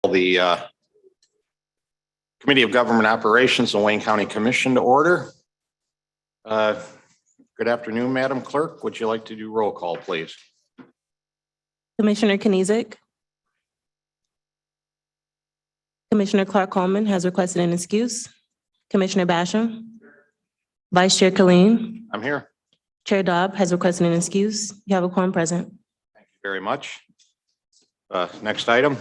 the Committee of Government Operations and Wayne County Commission to order. Good afternoon, Madam Clerk. Would you like to do roll call, please? Commissioner Kniezek. Commissioner Clark Coleman has requested an excuse. Commissioner Basham. Vice Chair Colleen. I'm here. Chair Dobb has requested an excuse. You have a quorum present. Thank you very much. Next item.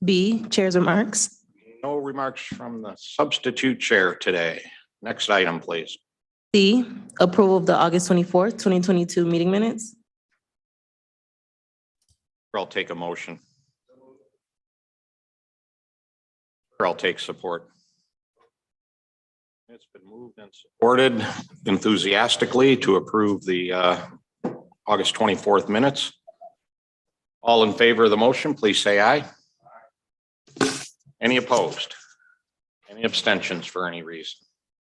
B, Chair's remarks. No remarks from the substitute chair today. Next item, please. C, approval of the August 24th, 2022 meeting minutes. I'll take a motion. Or I'll take support. It's been moved and supported enthusiastically to approve the August 24th minutes. All in favor of the motion, please say aye. Any opposed? Any abstentions for any reason?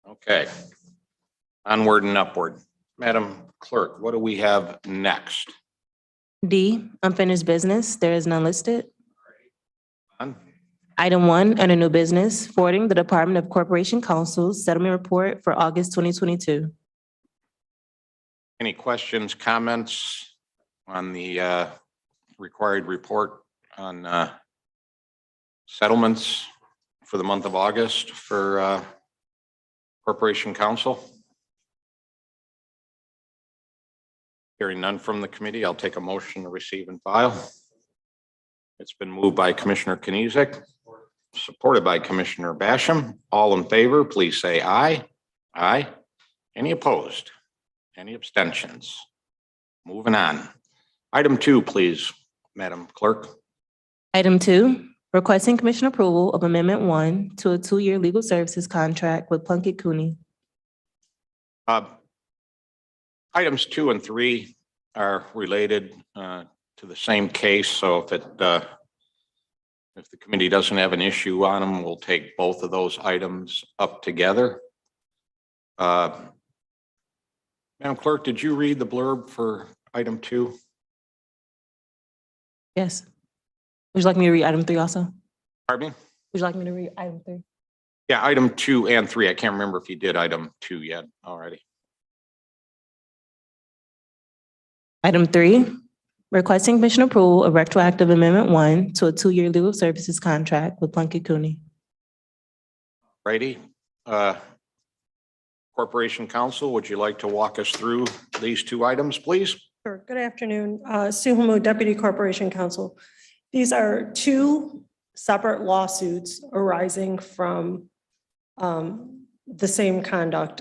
Okay. Onward and upward. Madam Clerk, what do we have next? D, unfinished business. There is none listed. None. Item 1, under new business, forwarding the Department of Corporation Counsel's settlement report for August 2022. Any questions, comments on the required report on settlements for the month of August for Corporation Counsel? Hearing none from the committee, I'll take a motion to receive and file. It's been moved by Commissioner Kniezek, supported by Commissioner Basham. All in favor, please say aye. Aye. Any opposed? Any abstentions? Moving on. Item 2, please, Madam Clerk. Item 2, requesting commission approval of Amendment 1 to a 2-year legal services contract with Plunkett Cooney. Items 2 and 3 are related to the same case, so if the committee doesn't have an issue on them, we'll take both of those items up together. Madam Clerk, did you read the blurb for item 2? Yes. Would you like me to read item 3 also? Pardon me? Would you like me to read item 3? Yeah, item 2 and 3. I can't remember if you did item 2 yet already. Item 3, requesting commission approval of retroactive Amendment 1 to a 2-year legal services contract with Plunkett Cooney. Righty. Corporation Counsel, would you like to walk us through these 2 items, please? Sure. Good afternoon. Sue Hamoud, Deputy Corporation Counsel. These are 2 separate lawsuits arising from the same conduct.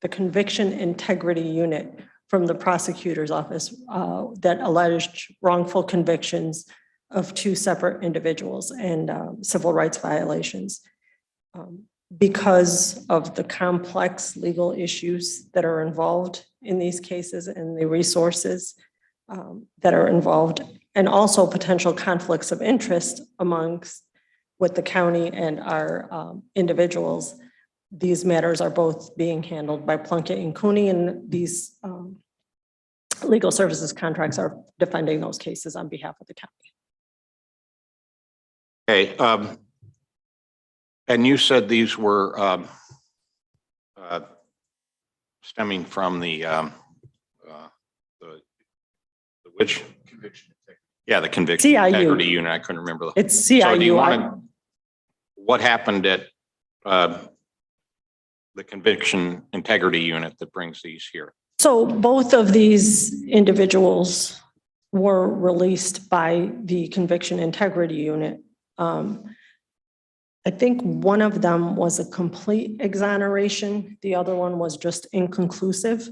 The Conviction Integrity Unit from the prosecutor's office that alleged wrongful convictions of 2 separate individuals and civil rights violations. Because of the complex legal issues that are involved in these cases and the resources that are involved, and also potential conflicts of interest amongst with the county and our individuals, these matters are both being handled by Plunkett and Cooney, and these legal services contracts are defending those cases on behalf of the county. Okay. And you said these were stemming from the which conviction? Yeah, the Conviction CIU. Integrity Unit. I couldn't remember. It's CIU. So do you want what happened at the Conviction Integrity Unit that brings these here? So both of these individuals were released by the Conviction Integrity Unit. I think one of them was a complete exoneration. The other one was just inconclusive.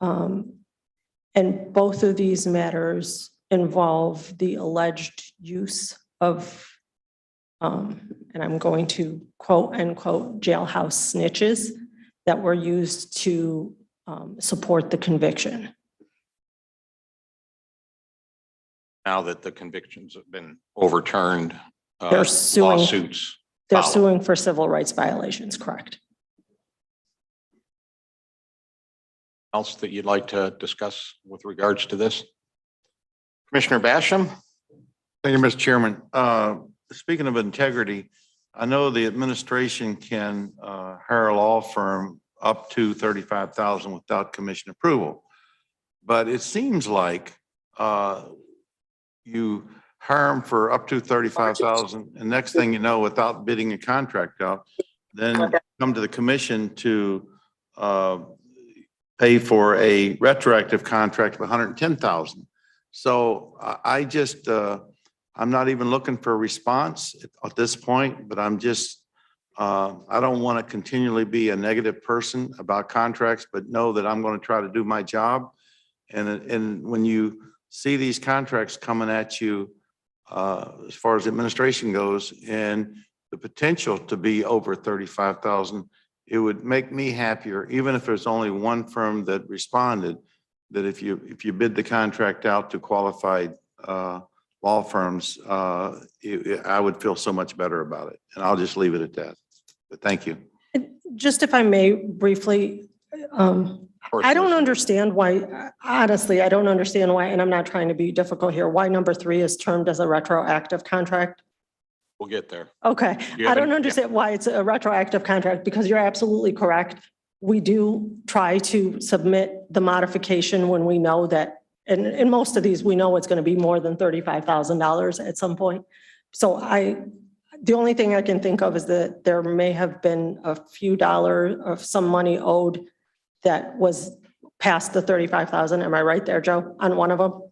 And both of these matters involve the alleged use of, and I'm going to quote unquote, jailhouse snitches that were used to support the conviction. Now that the convictions have been overturned, They're suing. lawsuits They're follow. suing for civil rights violations, correct? Else that you'd like to discuss with regards to this? Commissioner Basham? Thank you, Mr. Chairman. Speaking of integrity, I know the administration can hire a law firm up to 35,000 without commission approval. But it seems like you hire them for up to 35,000, and next thing you know, without bidding a contract out, then come to the commission to pay for a retroactive contract of 110,000. So I just, I'm not even looking for a response at this point, but I'm just, I don't want to continually be a negative person about contracts, but know that I'm going to try to do my job. And when you see these contracts coming at you, as far as administration goes, and the potential to be over 35,000, it would make me happier, even if there's only one firm that responded, that if you bid the contract out to qualified law firms, I would feel so much better about it. And I'll just leave it at that. But thank you. Just if I may briefly, I don't understand why, honestly, I don't understand why, and I'm not trying to be difficult here, why number 3 is termed as a retroactive contract. We'll get there. Okay, You I haven't- don't understand why it's a retroactive contract, because you're absolutely correct. We do try to submit the modification when we know that, and in most of these, we know it's going to be more than $35,000 at some point. So the only thing I can think of is that there may have been a few dollars of some money owed that was past the 35,000. Am I right there, Joe, on one of them?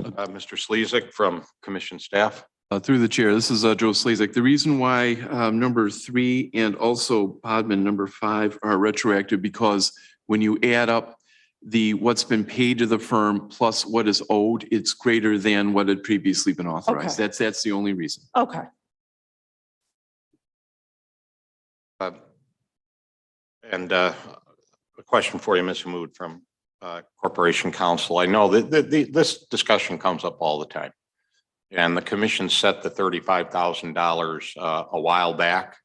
Mr. Slezak from commission staff. Through the chair, this is Joe Slezak. The reason why number 3 and also Bodman number 5 are retroactive, because when you add up what's been paid to the firm plus what is owed, it's greater than what had previously been authorized. Okay. That's the only reason. Okay. And a question for you, Ms. Hammoud from Corporation Counsel. I know that this discussion comes up all the time. And the commission set the $35,000 a while back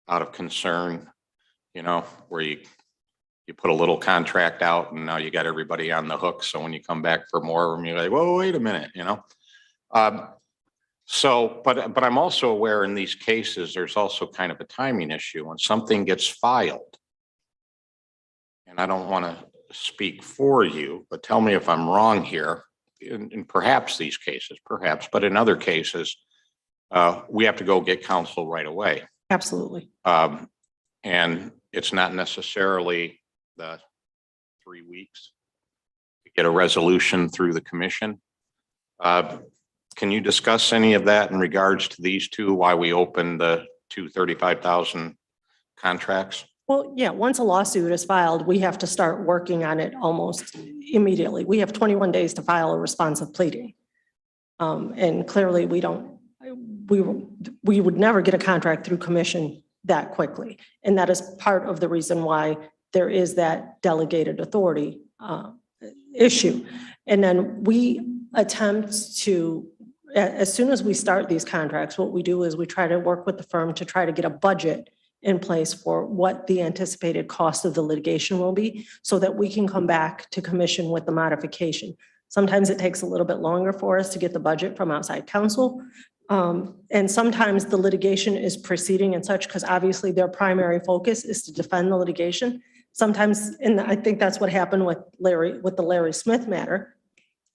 out of concern, you know, where you put a little contract out and now you got everybody on the hook. So when you come back for more, you're like, whoa, wait a minute, you know. But I'm also aware in these cases, there's also kind of a timing issue when something gets filed. And I don't want to speak for you, but tell me if I'm wrong here. In perhaps these cases, perhaps, but in other cases, we have to go get counsel right away. Absolutely. And it's not necessarily the 3 weeks to get a resolution through the commission. Can you discuss any of that in regards to these two, why we opened the 235,000 contracts? Well, yeah, once a lawsuit is filed, we have to start working on it almost immediately. We have 21 days to file a responsive pleading. And clearly we would never get a contract through commission that quickly. And that is part of the reason why there is that delegated authority issue. And then we attempt to, as soon as we start these contracts, what we do is we try to work with the firm to try to get a budget in place for what the anticipated cost of the litigation will be, so that we can come back to commission with the modification. Sometimes it takes a little bit longer for us to get the budget from outside counsel. And sometimes the litigation is proceeding and such, because obviously their primary focus is to defend the litigation. Sometimes, and I think that's what happened with the Larry Smith matter,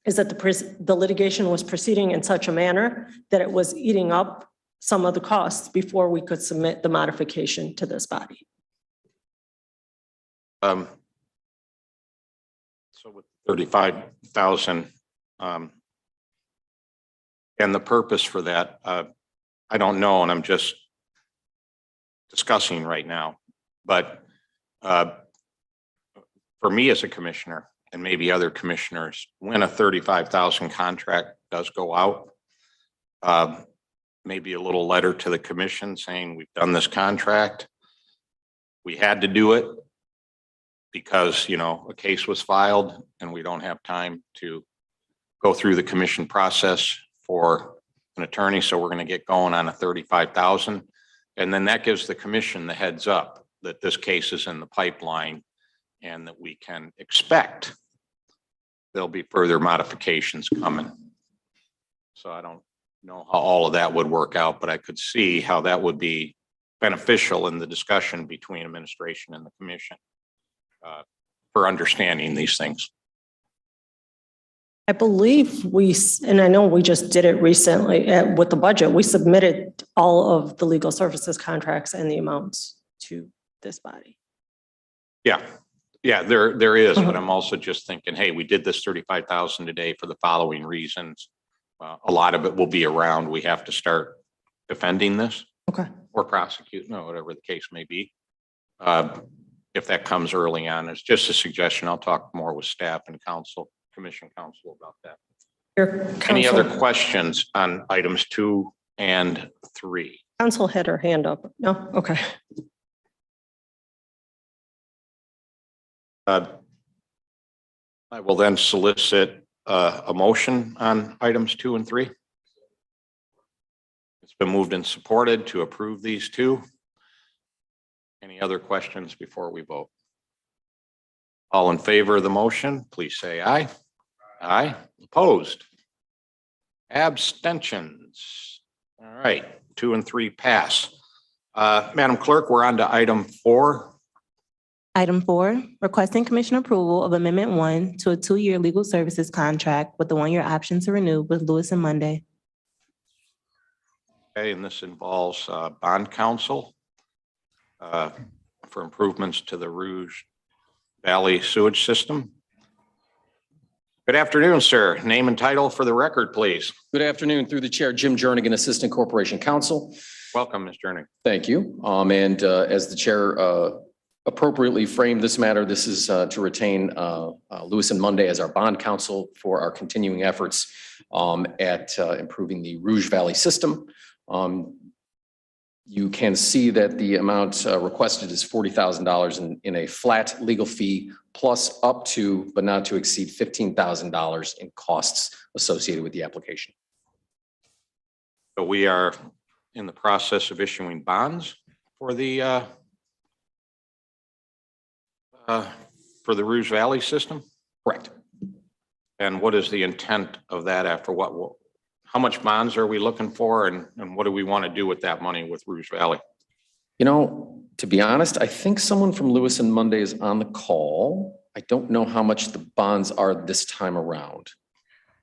is that the litigation was proceeding in such a manner that it was eating up some of the costs before we could submit the modification to this body. So with 35,000, and the purpose for that, I don't know, and I'm just discussing right now, but for me as a commissioner, and maybe other commissioners, when a 35,000 contract does go out, maybe a little letter to the commission saying we've done this contract. We had to do it because, you know, a case was filed and we don't have time to go through the commission process for an attorney. So we're going to get going on a 35,000. And then that gives the commission the heads up that this case is in the pipeline and that we can expect there'll be further modifications coming. So I don't know how all of that would work out, but I could see how that would be beneficial in the discussion between administration and the commission for understanding these things. I believe and I know we just did it recently with the budget, we submitted all of the legal services contracts and the amounts to this body. Yeah, yeah, there is, but I'm also just thinking, hey, we did this 35,000 today for the following reasons. A lot of it will be around, we have to start defending this. Okay. Or prosecuting, or whatever the case may be. If that comes early on, it's just a suggestion. I'll talk more with staff and council, commission council about that. Any other questions on items 2 and 3? Council had her hand up. No? Okay. I will then solicit a motion on items 2 and 3. It's been moved and supported to approve these 2. Any other questions before we vote? All in favor of the motion, please say aye. Aye. Opposed? Abstentions? All right, 2 and 3 pass. Madam Clerk, we're on to item 4. Item 4, requesting commission approval of Amendment 1 to a 2-year legal services contract with the 1-year option to renew with Lewis and Monday. Okay, and this involves bond counsel for improvements to the Rouge Valley sewage system. Good afternoon, sir. Name and title for the record, please. Good afternoon. Through the chair, Jim Jernigan, Assistant Corporation Counsel. Welcome, Ms. Jernigan. Thank you. And as the chair appropriately framed this matter, this is to retain Lewis and Monday as our bond counsel for our continuing efforts at improving the Rouge Valley system. You can see that the amount requested is $40,000 in a flat legal fee plus up to, but not to exceed $15,000 in costs associated with the application. So we are in the process of issuing bonds for the Rouge Valley system? Correct. And what is the intent of that after what? How much bonds are we looking for and what do we want to do with that money with Rouge Valley? You know, to be honest, I think someone from Lewis and Monday is on the call. I don't know how much the bonds are this time around.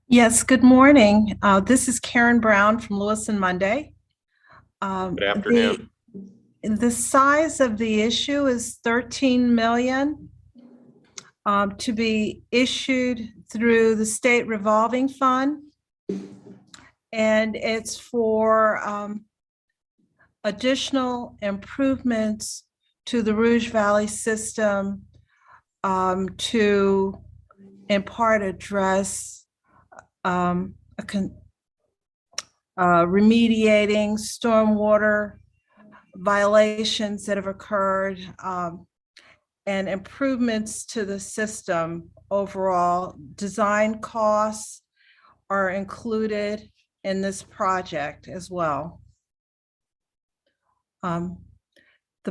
Yes, good morning. This is Karen Brown from Lewis and Monday. Good afternoon. The size of the issue is 13 million to be issued through the state revolving fund. And it's for additional improvements to the Rouge Valley system to in part address remediating stormwater violations that have occurred and improvements to the system overall. Design costs are included in this project as well. The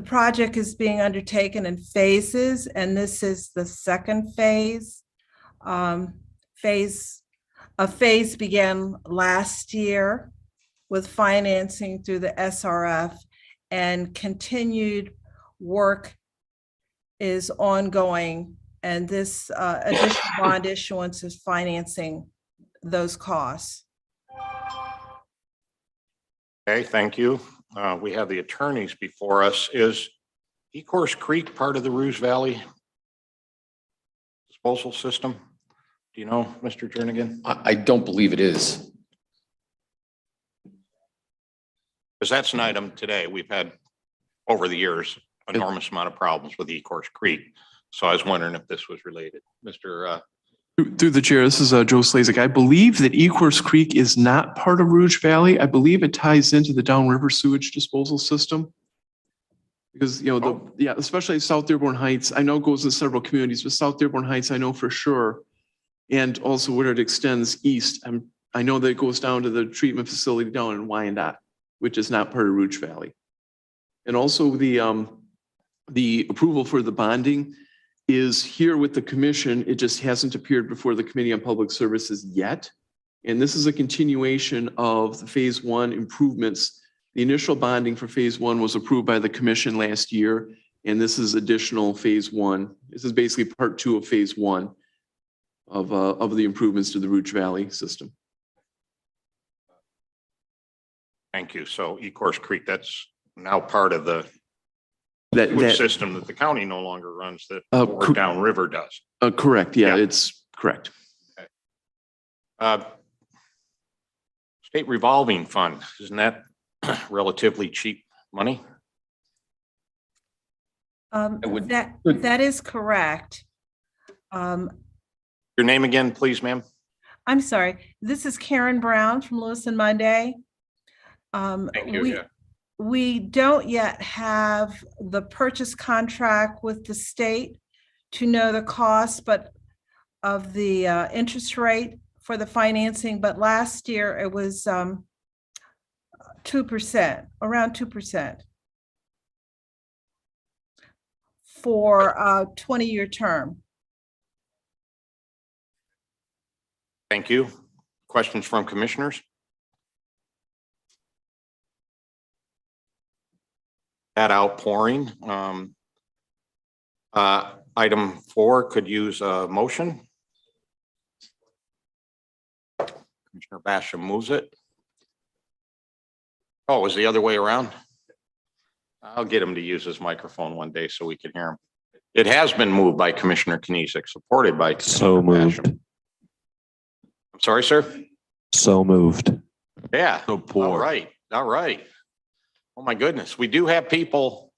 project is being undertaken in phases, and this is the second phase. A phase began last year with financing through the SRF, and continued work is ongoing, and this additional bond issuance is financing those costs. Okay, thank you. We have the attorneys before us. Is Ecorse Creek part of the Rouge Valley disposal system? Do you know, Mr. Jernigan? I don't believe it is. Because that's an item today. We've had over the years, enormous amount of problems with Ecorse Creek. So I was wondering if this was related. Mr. Through the chair, this is Joe Slazak. I believe that Ecorse Creek is not part of Rouge Valley. I believe it ties into the downriver sewage disposal system. Because, you know, especially South Dearborn Heights, I know it goes in several communities, but South Dearborn Heights, I know for sure. And also where it extends east, I know that it goes down to the treatment facility down in Wyandotte, which is not part of Rouge Valley. And also the approval for the bonding is here with the commission. It just hasn't appeared before the Committee on Public Services yet. And this is a continuation of the Phase 1 improvements. The initial bonding for Phase 1 was approved by the commission last year, and this is additional Phase 1. This is basically part 2 of Phase 1 of the improvements to the Rouge Valley system. Thank you. So Ecorse Creek, that's now part of the That, system that the county no longer runs, that cor- Downriver does. correct, yeah, Yeah. it's correct. State revolving fund, isn't that relatively cheap money? would- That is correct. Your name again, please, ma'am? I'm sorry, this is Karen Brown from Lewis and Monday. Thank you. We- Yeah. We don't yet have the purchase contract with the state to know the cost, but of the interest rate for the financing, but last year it was 2%, around 2% for a 20-year term. Thank you. Questions from commissioners? That outpouring. Item 4 could use a motion. Commissioner Basham moves it. Oh, it was the other way around? I'll get him to use his microphone one day so we can hear him. It has been moved by Commissioner Knizek, supported by So Commissioner moved. Basham. I'm sorry, sir? So moved. Yeah. So All right. All right. Oh, my goodness. We do have people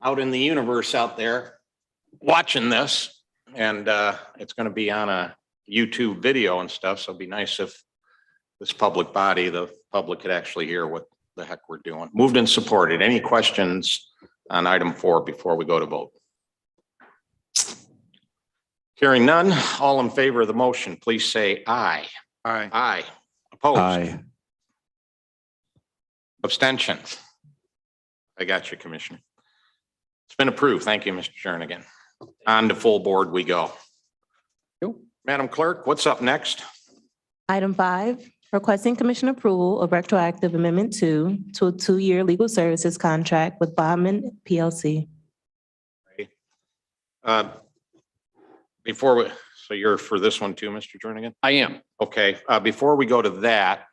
out in the universe out there watching this, and it's going to be on a YouTube video and stuff. So it'd be nice if this public body, the public, could actually hear what the heck we're doing. Moved and supported. Any questions on item 4 before we go to vote? Hearing none, all in favor of the motion, please say aye. Aye. Aye. Opposed? Aye. Abstentions? I got you, Commissioner. It's been approved. Thank you, Mr. Jernigan. On to full board we go. Madam Clerk, what's up next? Item 5, requesting commission approval of retroactive amendment 2 to a 2-year legal services contract with Bodman PLC. Before we, so you're for this one too, Mr. Jernigan? I am. Okay, before we go to that,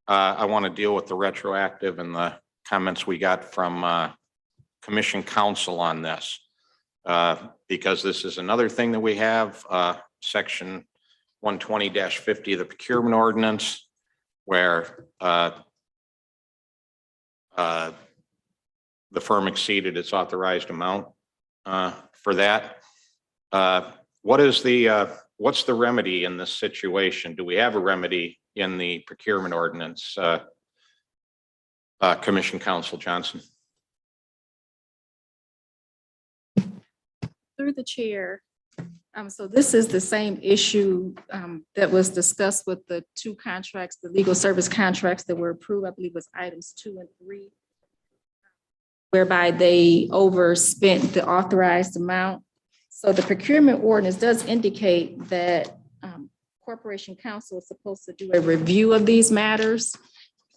I want to deal with the retroactive and the comments we got from Commission Counsel on this. Because this is another thing that we have, section 120-50 of the procurement ordinance, where the firm exceeded its authorized amount for that. What's the remedy in this situation? Do we have a remedy in the procurement ordinance? Commission Counsel Johnson. Through the chair. So this is the same issue that was discussed with the 2 contracts, the legal service contracts that were approved, I believe was items 2 and 3, whereby they overspent the authorized amount. So the procurement ordinance does indicate that Corporation Counsel is supposed to do a review of these matters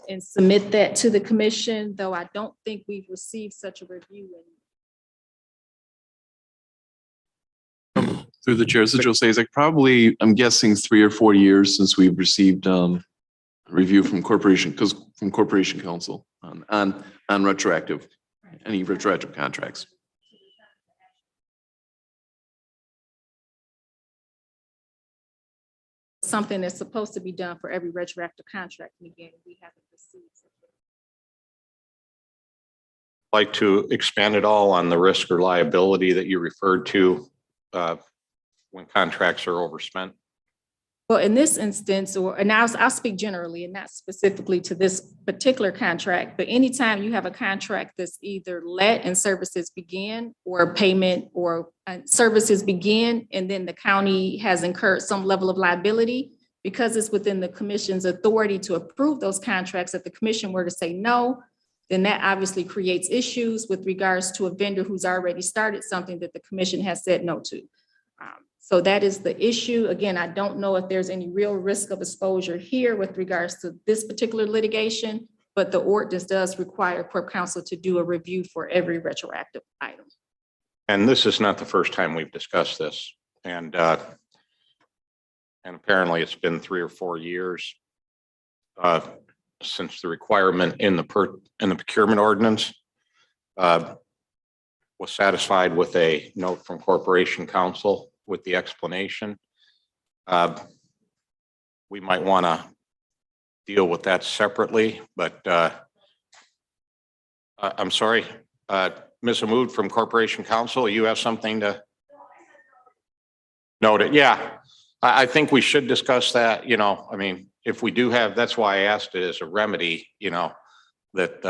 and submit that to the commission, though I don't think we've received such a review. Through the chair, this is Joe Sazek. Probably, I'm guessing 3 or 4 years since we've received a review from Corporation Counsel on retroactive, any retroactive contracts. Something that's supposed to be done for every retroactive contract, and again, we haven't received. Like to expand it all on the risk or liability that you referred to when contracts are overspent? Well, in this instance, and I'll speak generally and not specifically to this particular contract, but anytime you have a contract that's either let and services begin, or payment or services begin, and then the county has incurred some level of liability, because it's within the commission's authority to approve those contracts, if the commission were to say no, then that obviously creates issues with regards to a vendor who's already started something that the commission has said no to. So that is the issue. Again, I don't know if there's any real risk of exposure here with regards to this particular litigation, but the ordinance does require Corp Counsel to do a review for every retroactive item. And this is not the first time we've discussed this. And apparently it's been 3 or 4 years since the requirement in the procurement ordinance was satisfied with a note from Corporation Counsel with the explanation. We might want to deal with that separately, but I'm sorry, Ms. Hammoud from Corporation Counsel, you have something to note it? Yeah, I think we should discuss that, you know, I mean, if we do have, that's why I asked it as a remedy, you know, that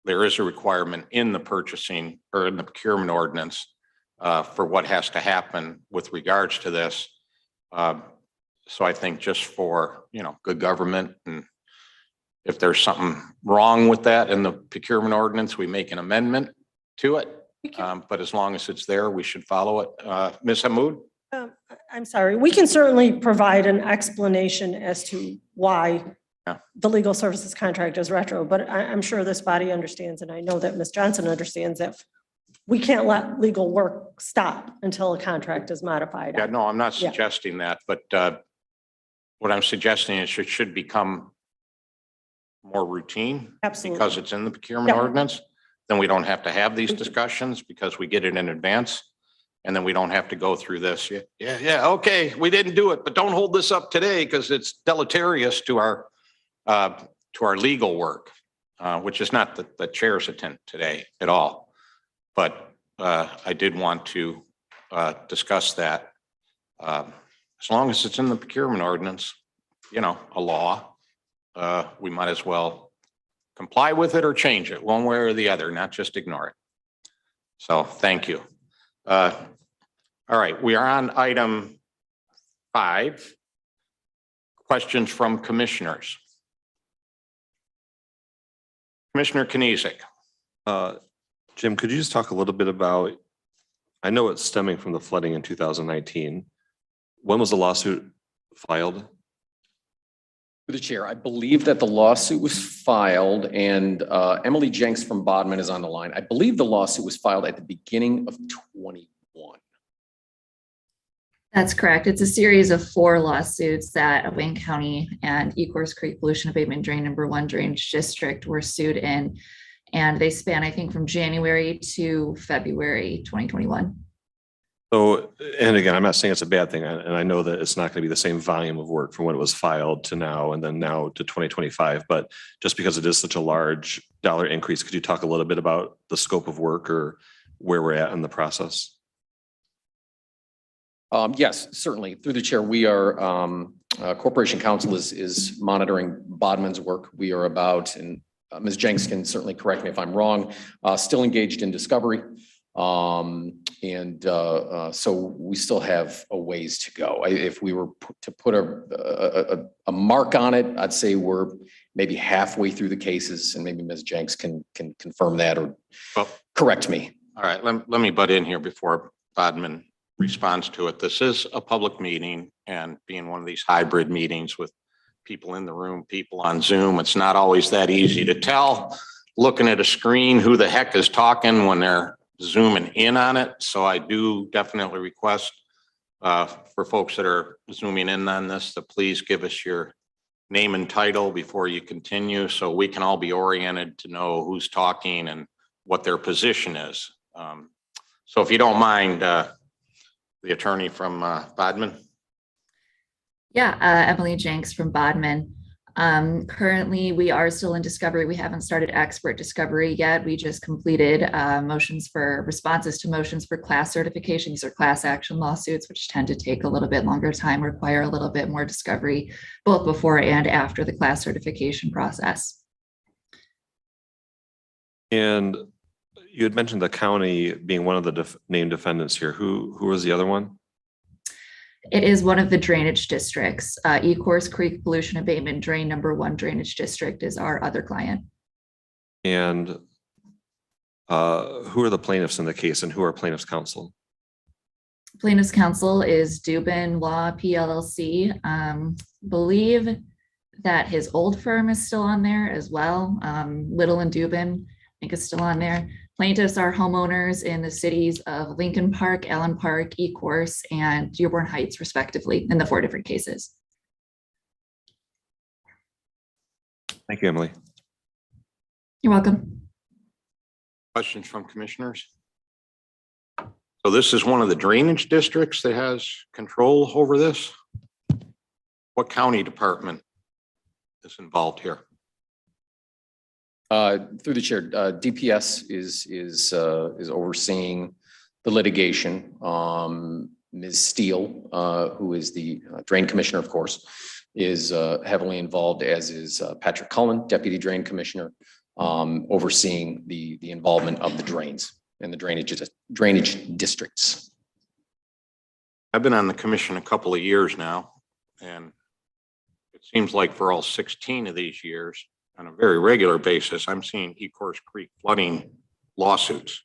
there is a requirement in the purchasing or in the procurement ordinance for what has to happen with regards to this. So I think just for, you know, good government, and if there's something wrong with that in the procurement ordinance, we make an amendment to it. But as long as it's there, we should follow it. Ms. Hammoud? I'm sorry, we can certainly provide an explanation as to why the legal services contract is retro, but I'm sure this body understands, and I know that Ms. Johnson understands that we can't let legal work stop until a contract is modified. Yeah, no, I'm not Yeah. suggesting that, but what I'm suggesting is it should become more routine. Absolutely. Because it's in the procurement Yeah. ordinance, then we don't have to have these discussions because we get it in advance. And then we don't have to go through this. Yeah, okay, we didn't do it, but don't hold this up today because it's deleterious to our legal work, which is not the chair's intent today at all. But I did want to discuss that. As long as it's in the procurement ordinance, you know, a law, we might as well comply with it or change it one way or the other, not just ignore it. So thank you. All right, we are on item 5. Questions from commissioners. Commissioner Kniezek. Jim, could you just talk a little bit about, I know it's stemming from the flooding in 2019. When was the lawsuit filed? Through the chair, I believe that the lawsuit was filed, and Emily Jenks from Bodman is on the line. I believe the lawsuit was filed at the beginning of 21. That's correct. It's a series of 4 lawsuits that Wayne County and Ecorse Creek Pollution Abatement Drain Number 1 Drainage District were sued in. And they span, I think, from January to February 2021. So, and again, I'm not saying it's a bad thing, and I know that it's not going to be the same volume of work from when it was filed to now and then now to 2025, but just because it is such a large dollar increase, could you talk a little bit about the scope of work or where we're at in the process? Yes, certainly. Through the chair, we are, Corporation Counsel is monitoring Bodman's work. We are about, and Ms. Jenks can certainly correct me if I'm wrong, still engaged in discovery. So we still have a ways to go. If we were to put a mark on it, I'd say we're maybe halfway through the cases, and maybe Ms. Jenks can confirm that or correct me. All right, let me butt in here before Bodman responds to it. This is a public meeting, and being one of these hybrid meetings with people in the room, people on Zoom, it's not always that easy to tell looking at a screen who the heck is talking when they're zooming in on it. So I do definitely request for folks that are zooming in on this to please give us your name and title before you continue, so we can all be oriented to know who's talking and what their position is. So if you don't mind, the attorney from Bodman. Yeah, Emily Jenks from Bodman. Currently, we are still in discovery. We haven't started expert discovery yet. We just completed responses to motions for class certification. These are class action lawsuits, which tend to take a little bit longer time, require a little bit more discovery, both before and after the class certification process. And you had mentioned the county being one of the named defendants here. Who was the other one? It is one of the drainage districts. Ecorse Creek Pollution Abatement Drain Number 1 Drainage District is our other client. And who are the plaintiffs in the case, and who are plaintiffs' counsel? Plaintiff's counsel is Dubin Law PLLC. Believe that his old firm is still on there as well. Little and Dubin, I think is still on there. Plaintiffs are homeowners in the cities of Lincoln Park, Allen Park, Ecorse, and Dearborn Heights respectively in the 4 different cases. Thank you, Emily. You're welcome. Questions from commissioners? So this is one of the drainage districts that has control over this? What county department is involved here? Through the chair, DPS is overseeing the litigation. Ms. Steele, who is the drain commissioner, of course, is heavily involved, as is Patrick Cullen, deputy drain commissioner, overseeing the involvement of the drains and the drainage districts. I've been on the commission a couple of years now, and it seems like for all 16 of these years, on a very regular basis, I'm seeing Ecorse Creek flooding lawsuits,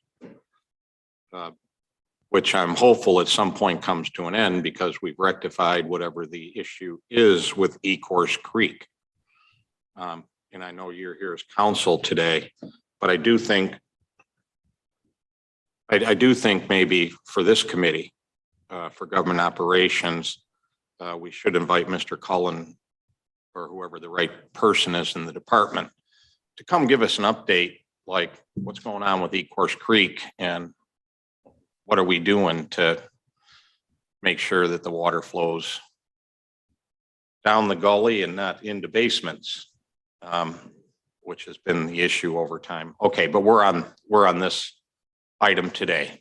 which I'm hopeful at some point comes to an end because we've rectified whatever the issue is with Ecorse Creek. And I know you're here as counsel today, but I do think maybe for this committee, for government operations, we should invite Mr. Cullen or whoever the right person is in the department to come give us an update, like what's going on with Ecorse Creek and what are we doing to make sure that the water flows down the gully and not into basements, which has been the issue over time. Okay, but we're on this item today.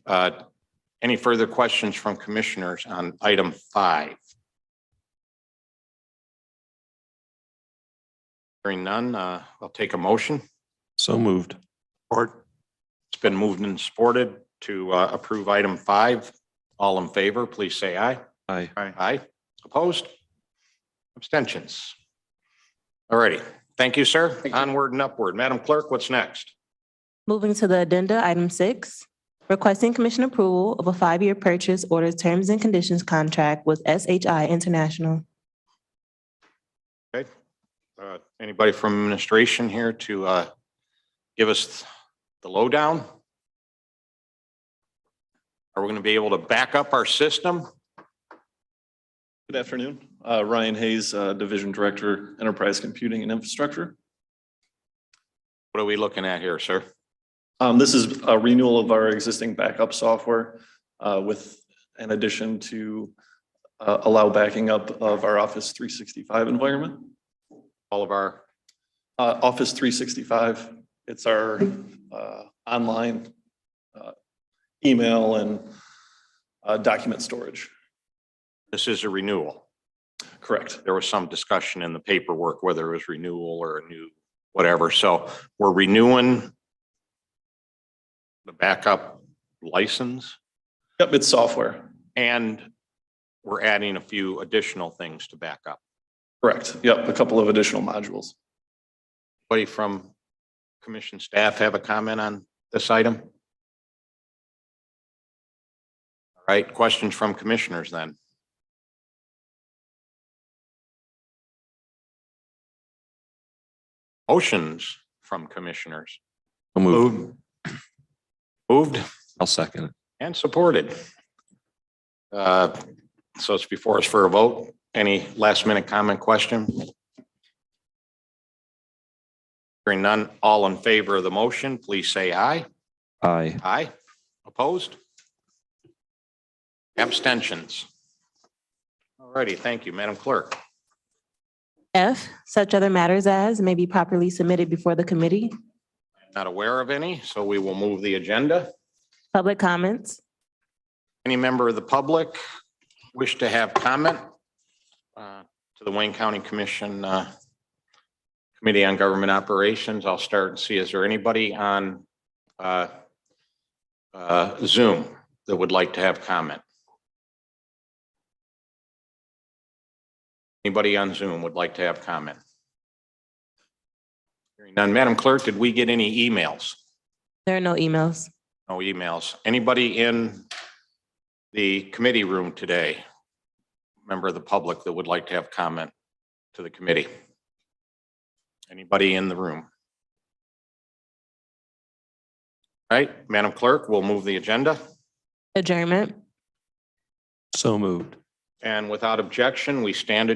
Any further questions from commissioners on item 5? Hearing none, I'll take a motion. So moved. Support. It's been moved and supported to approve item 5. All in favor, please say aye. Aye. Aye. Opposed? Abstentions? All righty. Thank you, sir. Onward and upward. Madam Clerk, what's next? Moving to the addenda, item 6, requesting commission approval of a 5-year purchase order terms and conditions contract with SHI International. Okay. Anybody from administration here to give us the lowdown? Are we going to be able to back up our system? Good afternoon. Ryan Hayes, Division Director, Enterprise Computing and Infrastructure. What are we looking at here, sir? This is a renewal of our existing backup software with an addition to allow backing up of our Office 365 environment. All of our Office 365, it's our online email and document storage. This is a renewal. Correct. There was some discussion in the paperwork whether it was renewal or a new whatever. So we're renewing the backup license. Yep, it's software. And we're adding a few additional things to backup. Correct. Yep, a couple of additional modules. Anybody from commission staff have a comment on this item? All right, questions from commissioners then. Motions from commissioners. So moved. Moved I'll second it. and supported. So it's before us for a vote. Any last minute comment, question? Hearing none, all in favor of the motion, please say aye. Aye. Aye. Opposed? Abstentions? All righty, thank you, Madam Clerk. F, such other matters as may be properly submitted before the committee. Not aware of any, so we will move the agenda. Public comments. Any member of the public wish to have comment to the Wayne County Commission Committee on Government Operations? I'll start and see, is there anybody on Zoom that would like to have comment? Anybody on Zoom would like to have comment? Hearing none. Madam Clerk, did we get any emails? There are no emails. No emails. Anybody in the committee room today? Member of the public that would like to have comment to the committee? Anybody in the room? All right, Madam Clerk, we'll move the agenda. Adjournment. So moved. And without objection, we stand